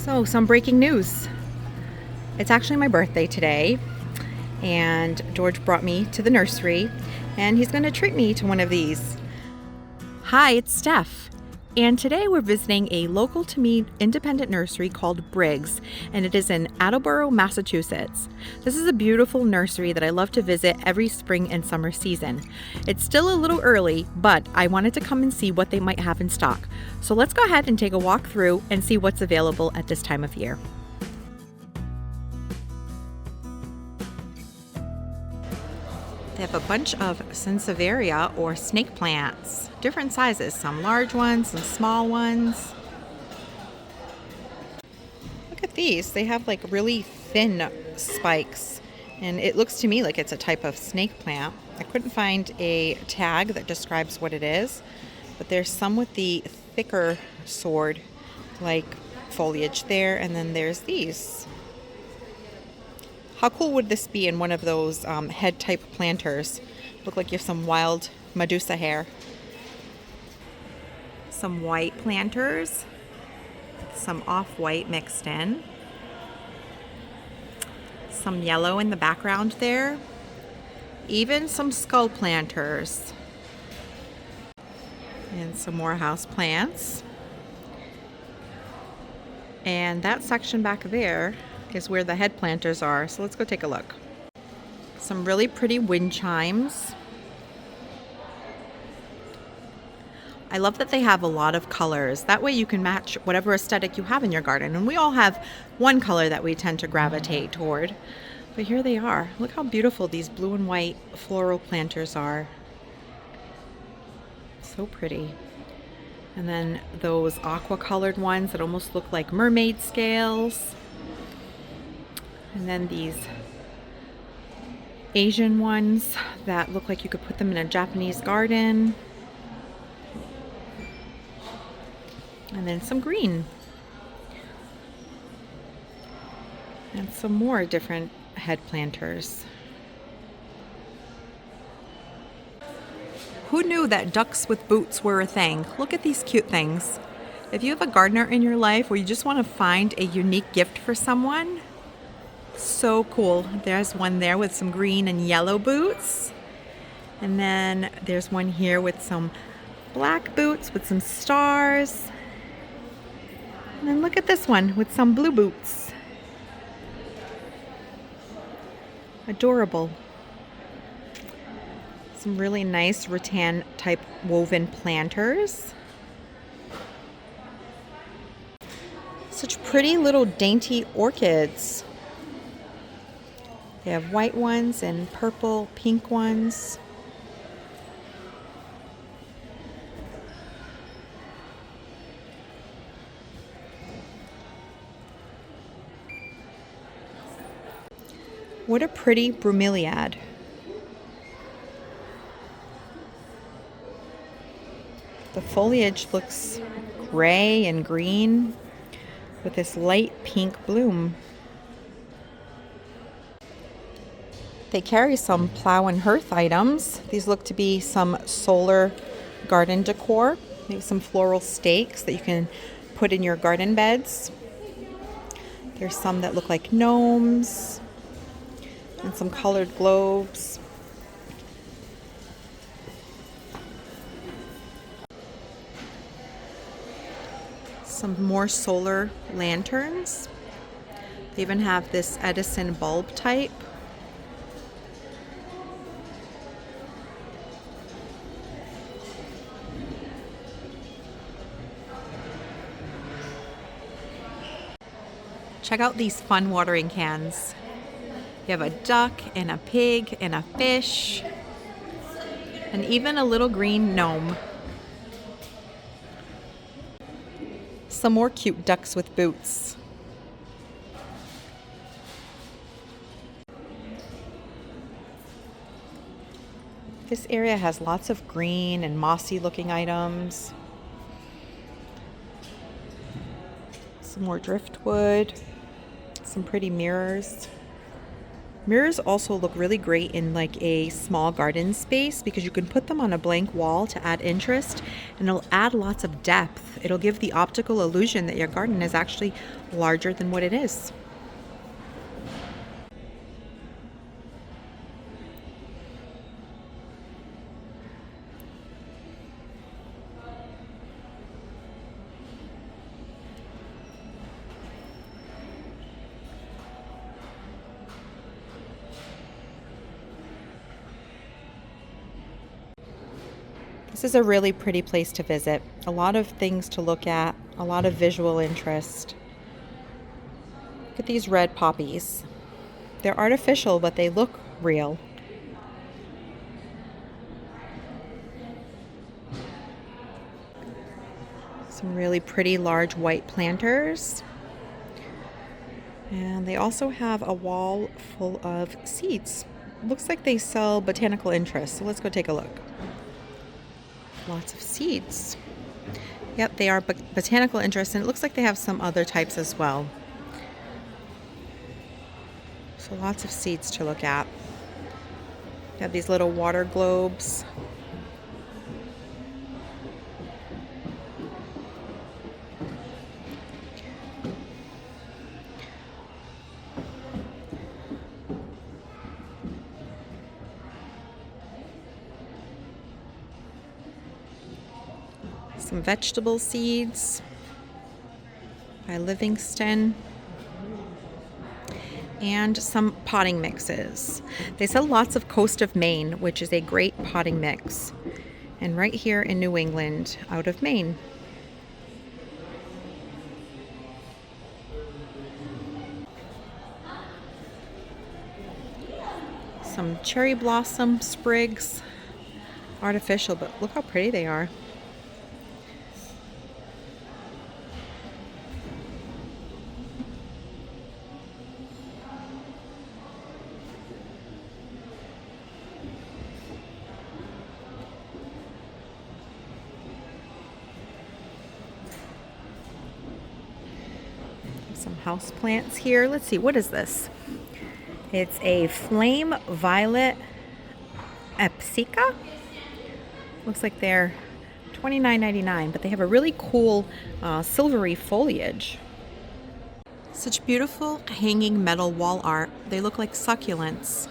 So, some breaking news. It's actually my birthday today, and George brought me to the nursery, and he's going to treat me to one of these. Hi, it's Steph, and today we're visiting a local to me independent nursery called Briggs, and it is in Attleboro, Massachusetts. This is a beautiful nursery that I love to visit every spring and summer season. It's still a little early, but I wanted to come and see what they might have in stock. So let's go ahead and take a walk through and see what's available at this time of year. They have a bunch of sansevieria or snake plants, different sizes, some large ones, some small ones. Look at these, they have like really thin spikes, and it looks to me like it's a type of snake plant. I couldn't find a tag that describes what it is, but there's some with the thicker sword like foliage there, and then there's these. How cool would this be in one of those head type planters? Look like you have some wild Medusa hair. Some white planters, some off-white mixed in. Some yellow in the background there. Even some skull planters. And some more house plants. And that section back there is where the head planters are. So let's go take a look. Some really pretty wind chimes. I love that they have a lot of colors. That way you can match whatever aesthetic you have in your garden. And we all have one color that we tend to gravitate toward. But here they are. Look how beautiful these blue and white floral planters are. So pretty. And then those aqua colored ones that almost look like mermaid scales. And then these Asian ones that look like you could put them in a Japanese garden. And then some green. And some more different head planters. Who knew that ducks with boots were a thing? Look at these cute things. If you have a gardener in your life or you just want to find a unique gift for someone, so cool. There's one there with some green and yellow boots. And then there's one here with some black boots with some stars. And then look at this one with some blue boots. Adorable. Some really nice rattan type woven planters. Such pretty little dainty orchids. They have white ones and purple, pink ones. What a pretty bromeliad. The foliage looks gray and green with this light pink bloom. They carry some plow and hearth items. These look to be some solar garden decor. Maybe some floral stakes that you can put in your garden beds. There's some that look like gnomes and some colored globes. Some more solar lanterns. They even have this Edison bulb type. Check out these fun watering cans. You have a duck and a pig and a fish and even a little green gnome. Some more cute ducks with boots. This area has lots of green and mossy looking items. Some more driftwood. Some pretty mirrors. Mirrors also look really great in like a small garden space because you can put them on a blank wall to add interest, and it'll add lots of depth. It'll give the optical illusion that your garden is actually larger than what it is. This is a really pretty place to visit. A lot of things to look at, a lot of visual interest. Look at these red poppies. They're artificial, but they look real. Some really pretty large white planters. And they also have a wall full of seeds. Looks like they sell botanical interest, so let's go take a look. Lots of seeds. Yep, they are botanical interest, and it looks like they have some other types as well. So lots of seeds to look at. You have these little water globes. Some vegetable seeds by Livingston, and some potting mixes. They sell lots of Coast of Maine, which is a great potting mix, and right here in New England, out of Maine. Some cherry blossom sprigs, artificial, but look how pretty they are. Some house plants here. Let's see, what is this? It's a flame violet epsica. Looks like they're $29.99, but they have a really cool silvery foliage. Such beautiful hanging metal wall art. They look like succulents.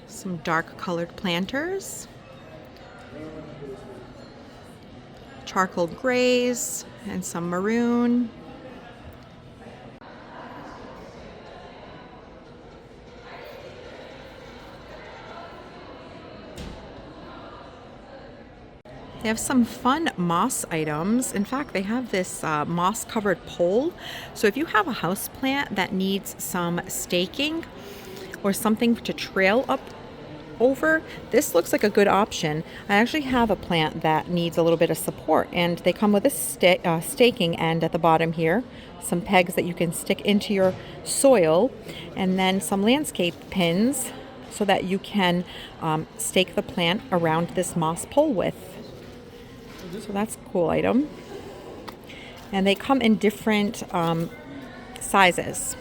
Some dark colored planters, charcoal grays, and some maroon. They have some fun moss items. In fact, they have this moss covered pole. So if you have a house plant that needs some staking or something to trail up over, this looks like a good option. I actually have a plant that needs a little bit of support, and they come with a staking end at the bottom here, some pegs that you can stick into your soil, and then some landscape pins so that you can stake the plant around this moss pole with. So that's a cool item. And they come in different sizes.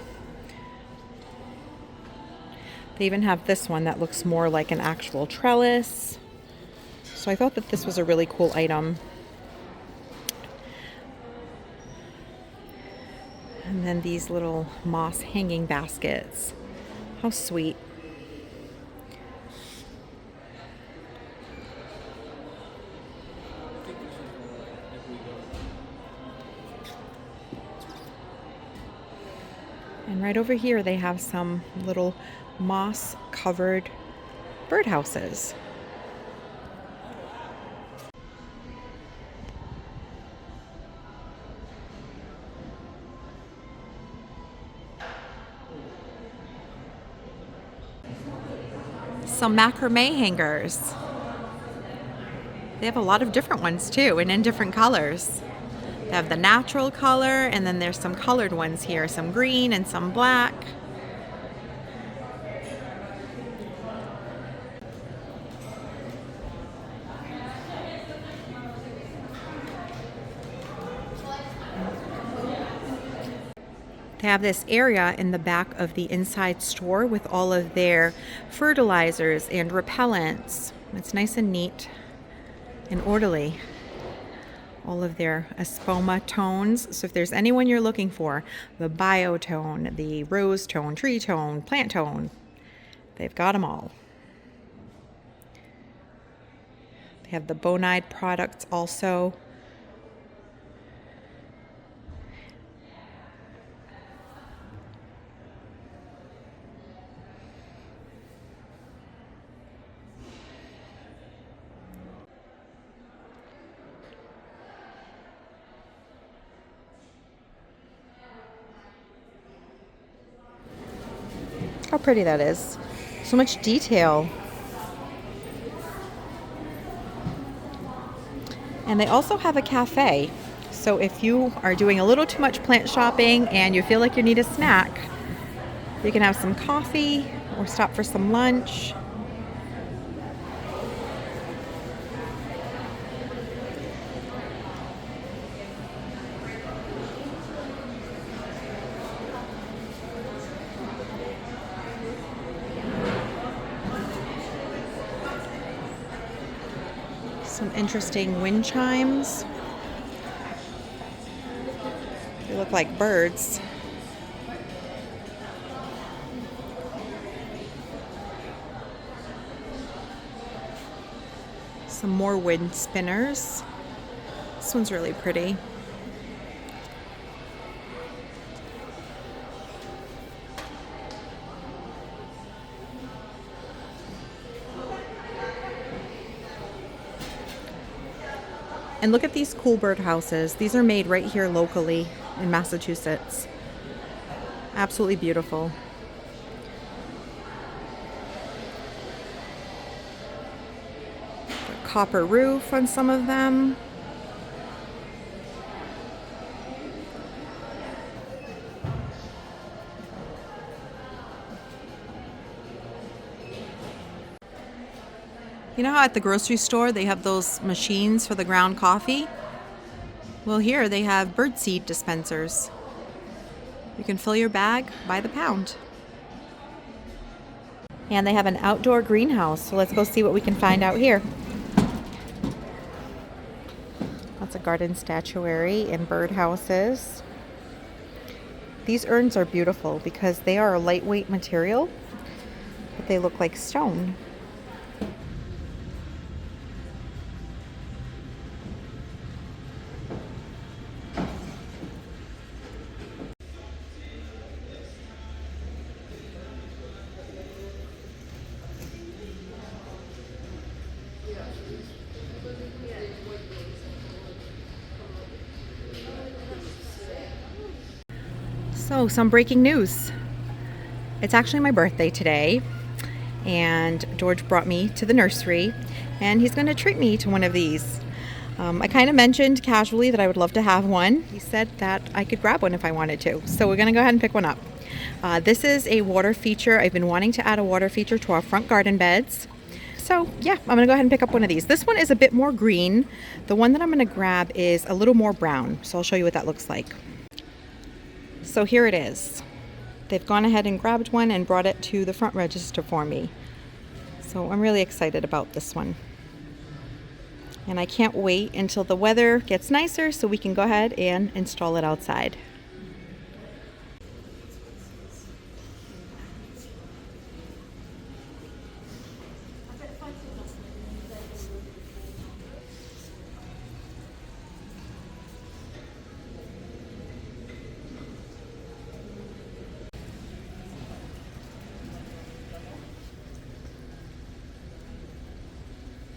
They even have this one that looks more like an actual trellis. So I thought that this was a really cool item. And then these little moss hanging baskets. How sweet. And right over here they have some little moss covered birdhouses. Some macrame hangers. They have a lot of different ones too, and in different colors. They have the natural color, and then there's some colored ones here, some green and some black. They have this area in the back of the inside store with all of their fertilizers and repellents. It's nice and neat and orderly. All of their espoma tones. So if there's anyone you're looking for, the biotone, the rose tone, tree tone, plant tone, they've got them all. They have the Bonide products also. How pretty that is. So much detail. And they also have a cafe. So if you are doing a little too much plant shopping and you feel like you need a snack, you can have some coffee or stop for some lunch. Some interesting wind chimes. They look like birds. Some more wind spinners. This one's really pretty. And look at these cool bird houses. These are made right here locally in Massachusetts. Absolutely beautiful. The copper roof on some of them. You know how at the grocery store they have those machines for the ground coffee? Well, here they have birdseed dispensers. You can fill your bag by the pound. And they have an outdoor greenhouse, so let's go see what we can find out here. Lots of garden statuary and bird houses. These urns are beautiful because they are a lightweight material, but they look like stone. So, some breaking news. It's actually my birthday today, and George brought me to the nursery, and he's going to treat me to one of these. I kind of mentioned casually that I would love to have one. He said that I could grab one if I wanted to, so we're going to go ahead and pick one up. This is a water feature. I've been wanting to add a water feature to our front garden beds. So yeah, I'm going to go ahead and pick up one of these. This one is a bit more green. The one that I'm going to grab is a little more brown, so I'll show you what that looks like. So here it is. They've gone ahead and grabbed one and brought it to the front register for me. So I'm really excited about this one. And I can't wait until the weather gets nicer so we can go ahead and install it outside.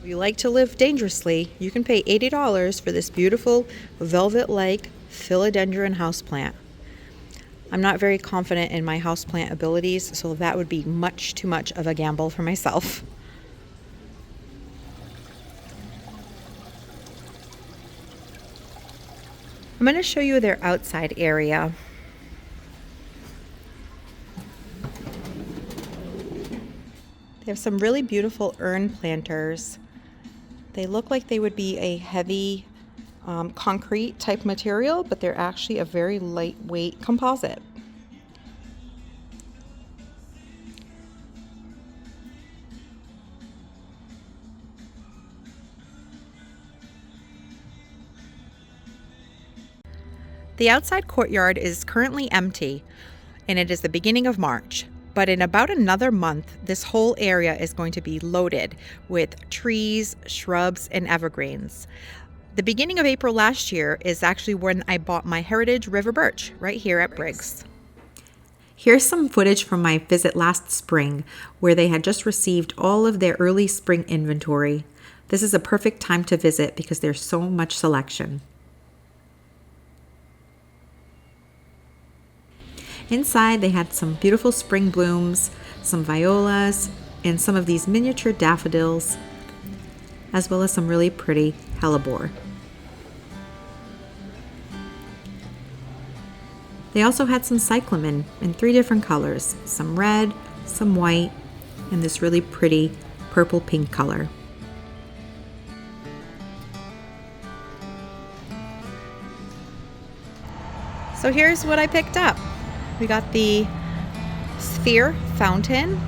If you like to live dangerously, you can pay $80 for this beautiful velvet-like philodendron houseplant. I'm not very confident in my houseplant abilities, so that would be much too much of a gamble for myself. I'm going to show you their outside area. They have some really beautiful urn planters. They look like they would be a heavy concrete type material, but they're actually a very lightweight composite. The outside courtyard is currently empty, and it is the beginning of March. But in about another month, this whole area is going to be loaded with trees, shrubs, and evergreens. The beginning of April last year is actually when I bought my heritage river birch right here at Briggs. Here's some footage from my visit last spring, where they had just received all of their early spring inventory. This is a perfect time to visit because there's so much selection. Inside, they had some beautiful spring blooms, some violas, and some of these miniature daffodils, as well as some really pretty hellebore. They also had some cyclamen in 3 different colors, some red, some white, and this really pretty purple-pink color. So here's what I picked up. We got the sphere fountain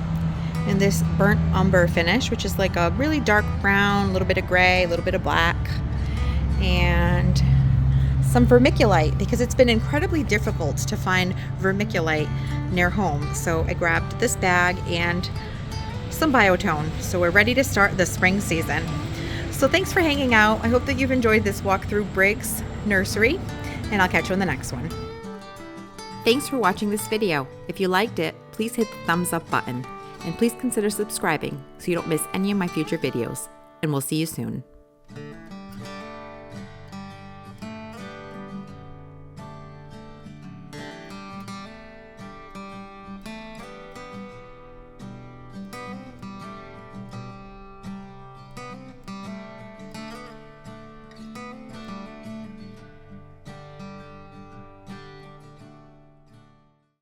in this burnt umber finish, which is like a really dark brown, a little bit of gray, a little bit of black, and some vermiculite, because it's been incredibly difficult to find vermiculite near home. So I grabbed this bag and some biotone. So we're ready to start the spring season. So thanks for hanging out. I hope that you've enjoyed this walk through Briggs Nursery, and I'll catch you on the next one. Thanks for watching this video. If you liked it, please hit the thumbs up button, and please consider subscribing so you don't miss any of my future videos. And we'll see you soon.